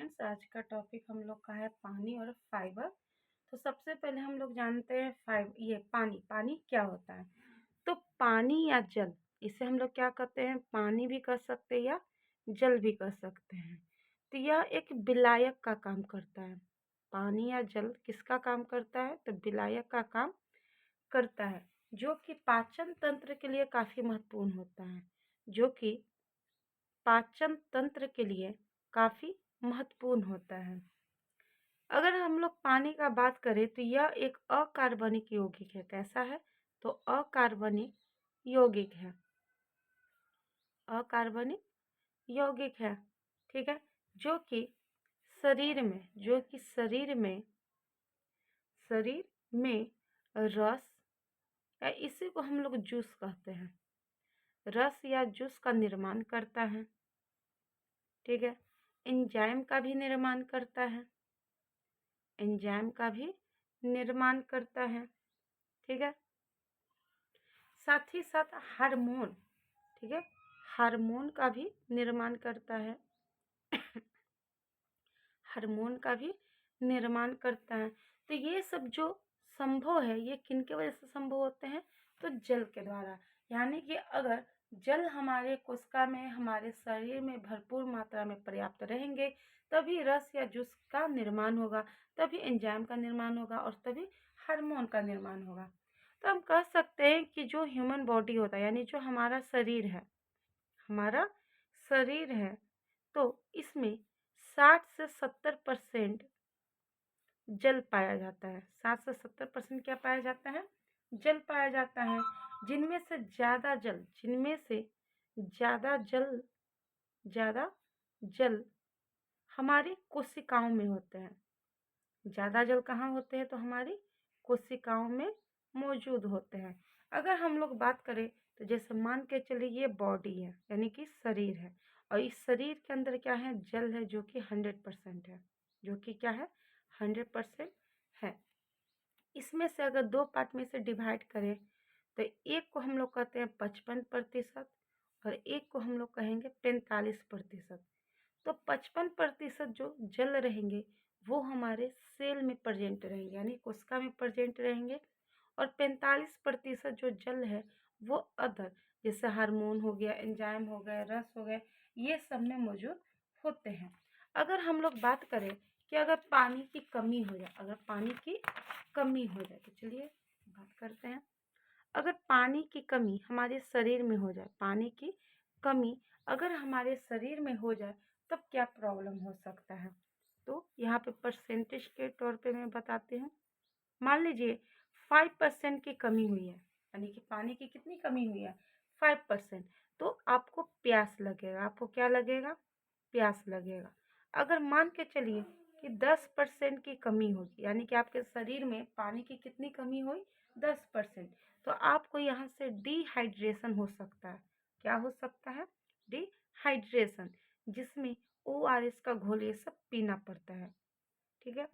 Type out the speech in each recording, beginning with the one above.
Friends, आज का topic हम लोग का है पानी और फाइबर। तो सबसे पहले हम लोग जानते हैं ये पानी पानी क्या होता है। तो पानी या जल, इसे हम लोग क्या कहते हैं, पानी भी कह सकते हैं या जल भी कह सकते हैं। तो यह एक विलायक का काम करता है। पानी या जल किसका काम करता है? तो विलायक का काम करता है, जो कि पाचन तंत्र के लिए काफ़ी महत्वपूर्ण होता है, जो कि पाचन तंत्र के लिए काफ़ी महत्वपूर्ण होता है। अगर हम लोग पानी का बात करें तो यह एक अकार्बनिक यौगिक है। कैसा है? तो अकार्बनिक यौगिक है। अकार्बनिक यौगिक है, ठीक है। जो कि शरीर में रस, या इसी को हम लोग जूस कहते हैं, रस या जूस का निर्माण करता है, ठीक है। एंजाइम का भी निर्माण करता है, एंजाइम का भी निर्माण करता है, ठीक है। साथ ही साथ हार्मोन, ठीक है, हार्मोन का भी निर्माण करता है। हार्मोन का भी निर्माण करता है। तो ये सब जो संभव है, ये किनके वजह से संभव होते हैं? तो जल के द्वारा। यानी कि अगर जल हमारे कोशिका में, हमारे शरीर में भरपूर मात्रा में पर्याप्त रहेंगे, तभी रस या जूस का निर्माण होगा, तभी एंजाइम का निर्माण होगा और तभी हार्मोन का निर्माण होगा। तो हम कह सकते हैं कि जो ह्यूमन बॉडी होता है, यानी जो हमारा शरीर है, हमारा शरीर है, तो इसमें 60 से 70% जल पाया जाता है। 60 से 70% क्या पाया जाता है? जल पाया जाता है। जिनमें से ज़्यादा जल, ज़्यादा जल हमारी कोशिकाओं में होते हैं। ज़्यादा जल कहाँ होते हैं? तो हमारी कोशिकाओं में मौजूद होते हैं। अगर हम लोग बात करें तो जैसे मान के चलिए ये बॉडी है, यानी कि शरीर है, और इस शरीर के अंदर क्या है? जल है, जो कि 100% है, जो कि क्या है? 100% है। इसमें से अगर दो पार्ट में से डिवाइड करें तो एक को हम लोग कहते हैं 55% और एक को हम लोग कहेंगे 45%। तो 55% जो जल रहेंगे वो हमारे सेल में प्रेजेंट रहेंगे, यानी कोशिका में प्रेजेंट रहेंगे, और 45% जो जल है वो अदर, जैसे हार्मोन हो गया, एंजाइम हो गया, रस हो गया, ये सब में मौजूद होते हैं। अगर हम लोग बात करें कि अगर पानी की कमी हो जाए, तो चलिए बात करते हैं। अगर पानी की कमी हमारे शरीर में हो जाए, पानी की कमी अगर हमारे शरीर में हो जाए, तब क्या प्रॉब्लम हो सकता है? तो यहाँ पे परसेंटेज के तौर पे मैं बताती हूँ। मान लीजिए 5% की कमी हुई है, यानी कि पानी की कितनी कमी हुई है? 5%। तो आपको प्यास लगेगा। आपको क्या लगेगा? प्यास लगेगा। अगर मान के चलिए कि 10% की कमी होगी, यानी कि आपके शरीर में पानी की कितनी कमी हुई? 10%। तो आपको यहाँ से डिहाइड्रेशन हो सकता है। क्या हो सकता है? डिहाइड्रेशन, जिसमें ORS का घोल ये सब पीना पड़ता है, ठीक है।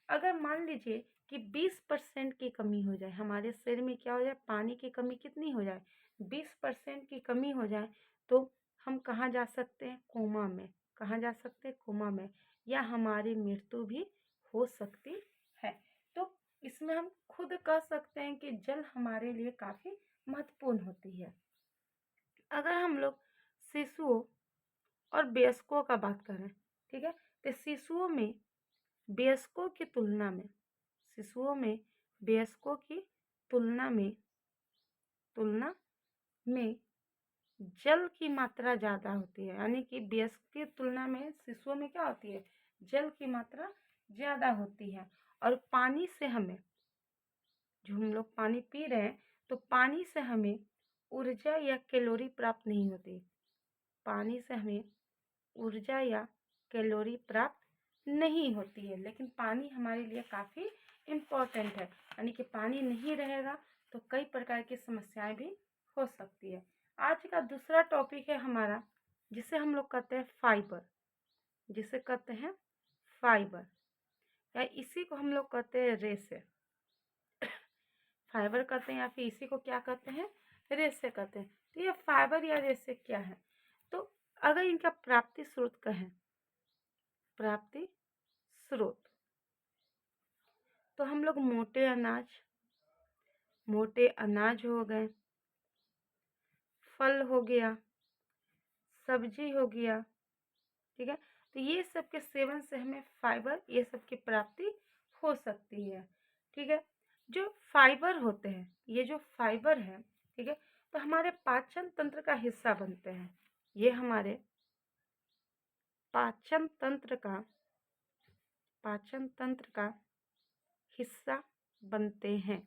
अगर मान लीजिए कि 20% की कमी हो जाए, हमारे शरीर में क्या हो जाए? पानी की कमी कितनी हो जाए? 20% की कमी हो जाए, तो हम कहाँ जा सकते हैं? कोमा में। कहाँ जा सकते हैं? कोमा में, या हमारी मृत्यु भी हो सकती है। तो इसमें हम खुद कह सकते हैं कि जल हमारे लिए काफ़ी महत्वपूर्ण होती है। अगर हम लोग शिशुओं और वयस्कों का बात करें, ठीक है, तो शिशुओं में वयस्कों की तुलना में, शिशुओं में वयस्कों की तुलना में जल की मात्रा ज़्यादा होती है, यानी कि वयस्क की तुलना में शिशुओं में क्या होती है? जल की मात्रा ज़्यादा होती है। और पानी से हमें, जो हम लोग पानी पी रहे हैं, तो पानी से हमें ऊर्जा या कैलोरी प्राप्त नहीं होती। पानी से हमें ऊर्जा या कैलोरी प्राप्त नहीं होती है, लेकिन पानी हमारे लिए काफ़ी इम्पोर्टेंट है। यानी कि पानी नहीं रहेगा तो कई प्रकार की समस्याएं भी हो सकती है। आज का दूसरा टॉपिक है हमारा, जिसे हम लोग कहते हैं फाइबर, जिसे कहते हैं फाइबर, या इसी को हम लोग कहते हैं रेशे। फाइबर कहते हैं या फिर इसी को क्या कहते हैं? रेशे कहते हैं। तो ये फाइबर या रेशे क्या है? तो अगर इनका प्राप्ति स्रोत कहें प्राप्ति स्रोत। तो हम लोग मोटे अनाज हो गए, फल हो गया, सब्जी हो गया, ठीक है। तो ये सब के सेवन से हमें फाइबर, ये सब की प्राप्ति हो सकती है, ठीक है। जो फाइबर होते हैं, ये जो फाइबर है, ठीक है, तो हमारे पाचन तंत्र का हिस्सा बनते हैं। ये हमारे पाचन तंत्र का हिस्सा बनते हैं,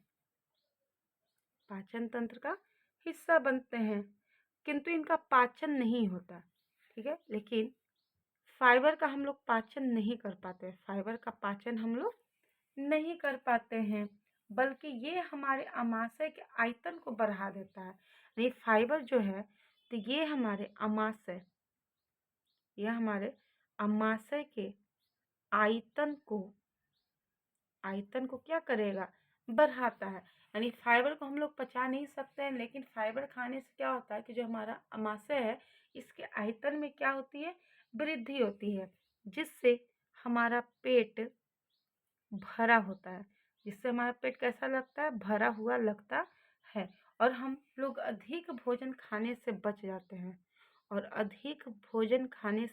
पाचन तंत्र का हिस्सा बनते हैं, किंतु इनका पाचन नहीं होता, ठीक है। लेकिन फाइबर का हम लोग पाचन नहीं कर पाते, फाइबर का पाचन हम लोग नहीं कर पाते हैं, बल्कि ये हमारे आमाशय के आयतन को बढ़ा देता है। ये फाइबर जो है, तो ये हमारे आमाशय के आयतन को क्या करेगा, बढ़ाता है। यानी फाइबर को हम लोग पचा नहीं सकते हैं, लेकिन फाइबर खाने से क्या होता है कि जो हमारा आमाशय है, इसके आयतन में क्या होती है, वृद्धि होती है, जिससे हमारा पेट भरा होता है, जिससे हमारा पेट कैसा लगता है, भरा हुआ लगता है। और हम लोग अधिक भोजन खाने से बच जाते हैं, और अधिक भोजन खाने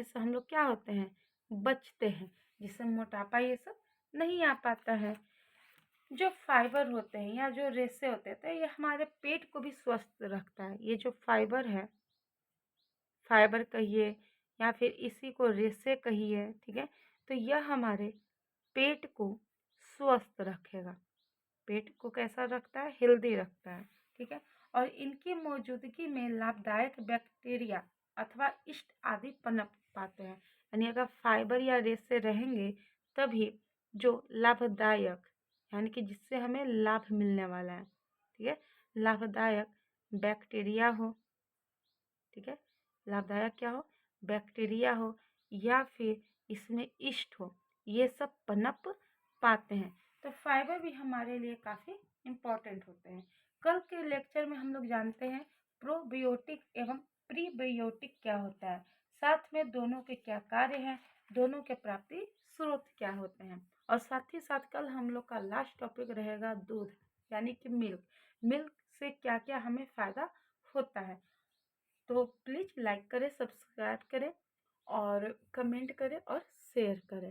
से हम लोग क्या होते हैं, बचते हैं, जिससे मोटापा ये सब नहीं आ पाता है। जो फाइबर होते हैं या जो रेशे होते हैं, तो ये हमारे पेट को भी स्वस्थ रखता है। ये जो फाइबर है, फाइबर कहिए या फिर इसी को रेशे कहिए, ठीक है, तो यह हमारे पेट को स्वस्थ रखेगा, पेट को कैसा रखता है, हेल्दी रखता है, ठीक है। और इनकी मौजूदगी में लाभदायक बैक्टीरिया अथवा यीस्ट आदि पनप पाते हैं। यानी अगर फाइबर या रेशे रहेंगे, तभी जो लाभदायक, यानी कि जिससे हमें लाभ मिलने वाला है, ठीक है, लाभदायक बैक्टीरिया हो, ठीक है, लाभदायक क्या हो, बैक्टीरिया हो, या फिर इसमें यीस्ट हो, ये सब पनप पाते हैं। तो फाइबर भी हमारे लिए काफ़ी इम्पॉर्टेंट होते हैं। कल के लेक्चर में हम लोग जानते हैं प्रोबायोटिक एवं प्रीबायोटिक क्या होता है, साथ में दोनों के क्या कार्य हैं, दोनों के प्राप्ति स्रोत क्या होते हैं, और साथ ही साथ कल हम लोग का लास्ट टॉपिक रहेगा दूध, यानी कि मिल्क से क्या क्या हमें फ़ायदा होता है। तो प्लीज़ लाइक करें, सब्सक्राइब करें और कमेंट करें और शेयर करें।